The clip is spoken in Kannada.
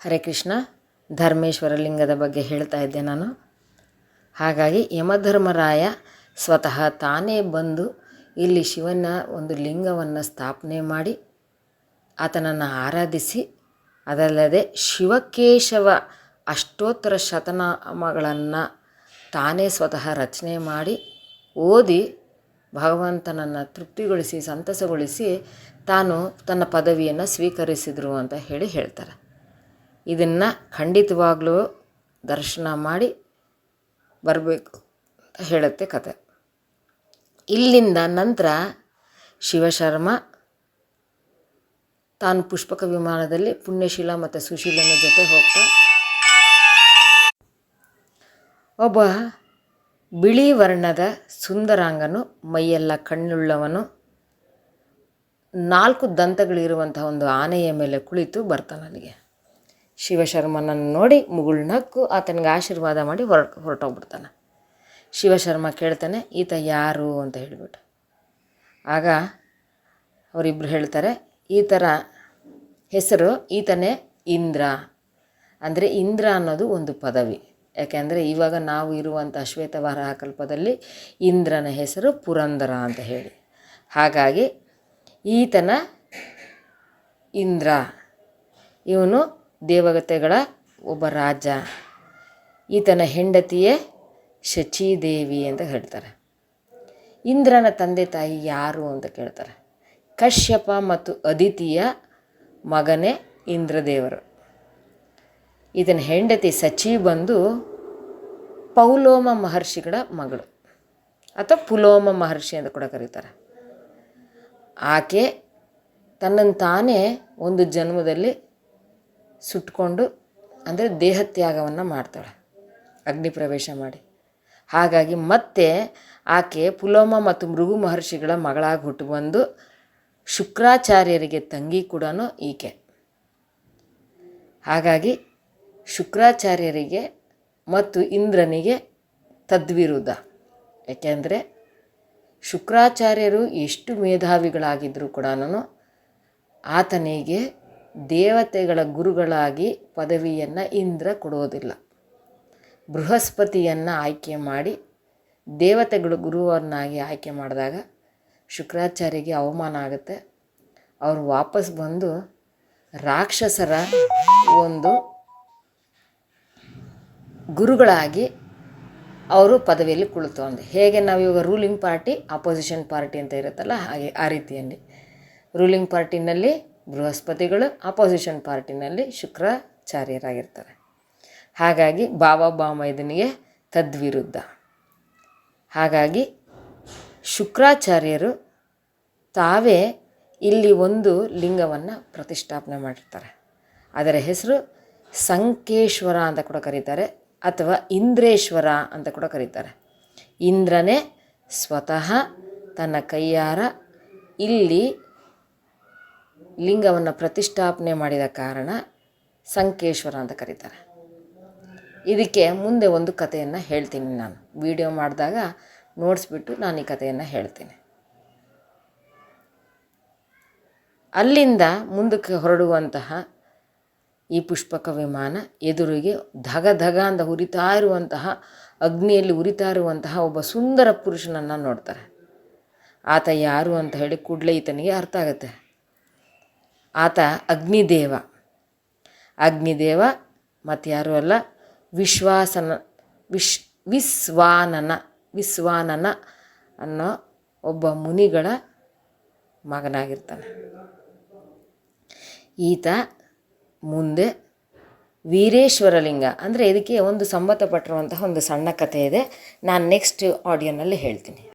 ಹರೇ ಕೃಷ್ಣ. ಧರ್ಮೇಶ್ವರ ಲಿಂಗದ ಬಗ್ಗೆ ಹೇಳ್ತಾ ಇದ್ದೆ ನಾನು. ಹಾಗಾಗಿ ಯಮಧರ್ಮರಾಯ ಸ್ವತಃ ತಾನೇ ಬಂದು ಇಲ್ಲಿ ಶಿವನ ಒಂದು ಲಿಂಗವನ್ನು ಸ್ಥಾಪನೆ ಮಾಡಿ ಆತನನ್ನು ಆರಾಧಿಸಿ, ಅದಲ್ಲದೆ ಶಿವಕೇಶವ ಅಷ್ಟೋತ್ತರ ಶತನಾಮಗಳನ್ನು ತಾನೇ ಸ್ವತಃ ರಚನೆ ಮಾಡಿ ಓದಿ ಭಗವಂತನನ್ನು ತೃಪ್ತಿಗೊಳಿಸಿ ಸಂತಸಗೊಳಿಸಿ ತಾನು ತನ್ನ ಪದವಿಯನ್ನು ಸ್ವೀಕರಿಸಿದರು ಅಂತ ಹೇಳ್ತಾರೆ. ಇದನ್ನು ಖಂಡಿತವಾಗ್ಲೂ ದರ್ಶನ ಮಾಡಿ ಬರಬೇಕು ಅಂತ ಹೇಳುತ್ತೆ ಕತೆ. ಇಲ್ಲಿಂದ ನಂತರ ಶಿವಶರ್ಮ ತಾನು ಪುಷ್ಪಕ ವಿಮಾನದಲ್ಲಿ ಪುಣ್ಯಶೀಲ ಮತ್ತು ಸುಶೀಲನ ಜೊತೆ ಹೋಗ್ತಾ ಒಬ್ಬ ಬಿಳಿ ವರ್ಣದ ಸುಂದರಾಂಗನು, ಮೈಯೆಲ್ಲ ಕಣ್ಣುಳ್ಳವನು, 4 ದಂತಗಳಿರುವಂತಹ ಒಂದು ಆನೆಯ ಮೇಲೆ ಕುಳಿತು ಬರ್ತಾನಲ್ಲಿಗೆ. ಶಿವಶರ್ಮನನ್ನು ನೋಡಿ ಮುಗುಳ್ನಕ್ಕು ಆತನಿಗೆ ಆಶೀರ್ವಾದ ಮಾಡಿ ಹೊರಟೋಗ್ಬಿಡ್ತಾನೆ. ಶಿವಶರ್ಮ ಕೇಳ್ತಾನೆ, ಈತ ಯಾರು ಅಂತ ಹೇಳಿಬಿಟ್ಟು. ಆಗ ಅವರಿಬ್ಬರು ಹೇಳ್ತಾರೆ, ಈತರ ಹೆಸರು ಈತನೇ ಇಂದ್ರ. ಅಂದರೆ ಇಂದ್ರ ಅನ್ನೋದು ಒಂದು ಪದವಿ. ಯಾಕೆಂದರೆ ಇವಾಗ ನಾವು ಇರುವಂಥ ಶ್ವೇತವರಾಹ ಕಲ್ಪದಲ್ಲಿ ಇಂದ್ರನ ಹೆಸರು ಪುರಂದರ ಅಂತ ಹೇಳಿ. ಹಾಗಾಗಿ ಈತನ ಇಂದ್ರ, ಇವನು ದೇವತೆಗಳ ಒಬ್ಬ ರಾಜ. ಈತನ ಹೆಂಡತಿಯೇ ಶಚೀದೇವಿ ಅಂತ ಹೇಳ್ತಾರೆ. ಇಂದ್ರನ ತಂದೆ ತಾಯಿ ಯಾರು ಅಂತ ಕೇಳ್ತಾರೆ. ಕಶ್ಯಪ ಮತ್ತು ಅದಿತಿಯ ಮಗನೇ ಇಂದ್ರದೇವರು. ಈತನ ಹೆಂಡತಿ ಶಚಿ ಬಂದು ಪೌಲೋಮ ಮಹರ್ಷಿಗಳ ಮಗಳು, ಅಥವಾ ಪುಲೋಮ ಮಹರ್ಷಿ ಅಂತ ಕೂಡ ಕರೀತಾರೆ. ಆಕೆ ತನ್ನನ್ನು ತಾನೇ ಒಂದು ಜನ್ಮದಲ್ಲಿ ಸುಟ್ಕೊಂಡು, ಅಂದರೆ ದೇಹತ್ಯಾಗವನ್ನು ಮಾಡ್ತಾಳೆ ಅಗ್ನಿ ಪ್ರವೇಶ ಮಾಡಿ. ಹಾಗಾಗಿ ಮತ್ತೆ ಆಕೆ ಪುಲೋಮ ಮತ್ತು ಭೃಗು ಮಹರ್ಷಿಗಳ ಮಗಳಾಗಿ ಹುಟ್ಟು ಬಂದು ಶುಕ್ರಾಚಾರ್ಯರಿಗೆ ತಂಗಿ ಕೂಡ ಈಕೆ. ಹಾಗಾಗಿ ಶುಕ್ರಾಚಾರ್ಯರಿಗೆ ಮತ್ತು ಇಂದ್ರನಿಗೆ ತದ್ವಿರುದ್ಧ. ಏಕೆಂದರೆ ಶುಕ್ರಾಚಾರ್ಯರು ಎಷ್ಟು ಮೇಧಾವಿಗಳಾಗಿದ್ದರೂ ಕೂಡ ಆತನಿಗೆ ದೇವತೆಗಳ ಗುರುಗಳಾಗಿ ಪದವಿಯನ್ನು ಇಂದ್ರ ಕೊಡೋದಿಲ್ಲ. ಬೃಹಸ್ಪತಿಯನ್ನು ಆಯ್ಕೆ ಮಾಡಿ ದೇವತೆಗಳು ಗುರುವನ್ನಾಗಿ ಆಯ್ಕೆ ಮಾಡಿದಾಗ ಶುಕ್ರಾಚಾರ್ಯರಿಗೆ ಅವಮಾನ ಆಗುತ್ತೆ. ಅವರು ವಾಪಸ್ ಬಂದು ರಾಕ್ಷಸರ ಒಂದು ಗುರುಗಳಾಗಿ ಅವರು ಪದವಿಯಲ್ಲಿ ಕುಳಿತುಕೊಂಡು, ಹೇಗೆ ನಾವು ಇವಾಗ ರೂಲಿಂಗ್ ಪಾರ್ಟಿ ಅಪೋಸಿಷನ್ ಪಾರ್ಟಿ ಅಂತ ಇರುತ್ತಲ್ಲ, ಹಾಗೆ ಆ ರೀತಿಯಲ್ಲಿ ರೂಲಿಂಗ್ ಪಾರ್ಟಿನಲ್ಲಿ ಬೃಹಸ್ಪತಿಗಳು, ಅಪೋಸಿಷನ್ ಪಾರ್ಟಿನಲ್ಲಿ ಶುಕ್ರಾಚಾರ್ಯರಾಗಿರ್ತಾರೆ. ಹಾಗಾಗಿ ಬಾಮೈದನಿಗೆ ತದ್ವಿರುದ್ಧ. ಹಾಗಾಗಿ ಶುಕ್ರಾಚಾರ್ಯರು ತಾವೇ ಇಲ್ಲಿ ಒಂದು ಲಿಂಗವನ್ನು ಪ್ರತಿಷ್ಠಾಪನೆ ಮಾಡಿರ್ತಾರೆ. ಅದರ ಹೆಸರು ಸಂಕೇಶ್ವರ ಅಂತ ಕೂಡ ಕರೀತಾರೆ, ಅಥವಾ ಇಂದ್ರೇಶ್ವರ ಅಂತ ಕೂಡ ಕರೀತಾರೆ. ಇಂದ್ರನೇ ಸ್ವತಃ ತನ್ನ ಕೈಯಾರ ಇಲ್ಲಿ ಲಿಂಗವನ್ನು ಪ್ರತಿಷ್ಠಾಪನೆ ಮಾಡಿದ ಕಾರಣ ಸಂಕೇಶ್ವರ ಅಂತ ಕರೀತಾರೆ. ಇದಕ್ಕೆ ಮುಂದೆ ಒಂದು ಕಥೆಯನ್ನು ಹೇಳ್ತೀನಿ. ನಾನು ವಿಡಿಯೋ ಮಾಡಿದಾಗ ನೋಡಿಸ್ಬಿಟ್ಟು ನಾನು ಈ ಕಥೆಯನ್ನು ಹೇಳ್ತೀನಿ. ಅಲ್ಲಿಂದ ಮುಂದಕ್ಕೆ ಹೊರಡುವಂತಹ ಈ ಪುಷ್ಪಕ ವಿಮಾನ ಎದುರಿಗೆ ಧಗ ಧಗ ಅಂತ ಉರಿತಾ ಇರುವಂತಹ, ಅಗ್ನಿಯಲ್ಲಿ ಉರಿತಾ ಇರುವಂತಹ ಒಬ್ಬ ಸುಂದರ ಪುರುಷನನ್ನು ನೋಡ್ತಾರೆ. ಆತ ಯಾರು ಅಂತ ಹೇಳಿ ಕೂಡಲೇ ಈತನಿಗೆ ಅರ್ಥ ಆಗುತ್ತೆ. ಆತ ಅಗ್ನಿದೇವ ಮತ್ತು ಯಾರೂ ಅಲ್ಲ, ವಿಶ್ವಾನನ ಅನ್ನೋ ಒಬ್ಬ ಮುನಿಗಳ ಮಗನಾಗಿರ್ತಾನೆ. ಈತ ಮುಂದೆ ವೀರೇಶ್ವರಲಿಂಗ, ಅಂದರೆ ಇದಕ್ಕೆ ಒಂದು ಸಂಬಂಧಪಟ್ಟಿರುವಂತಹ ಒಂದು ಸಣ್ಣ ಕಥೆ ಇದೆ. ನಾನು ನೆಕ್ಸ್ಟ್ ಆಡಿಯೋನಲ್ಲಿ ಹೇಳ್ತೀನಿ.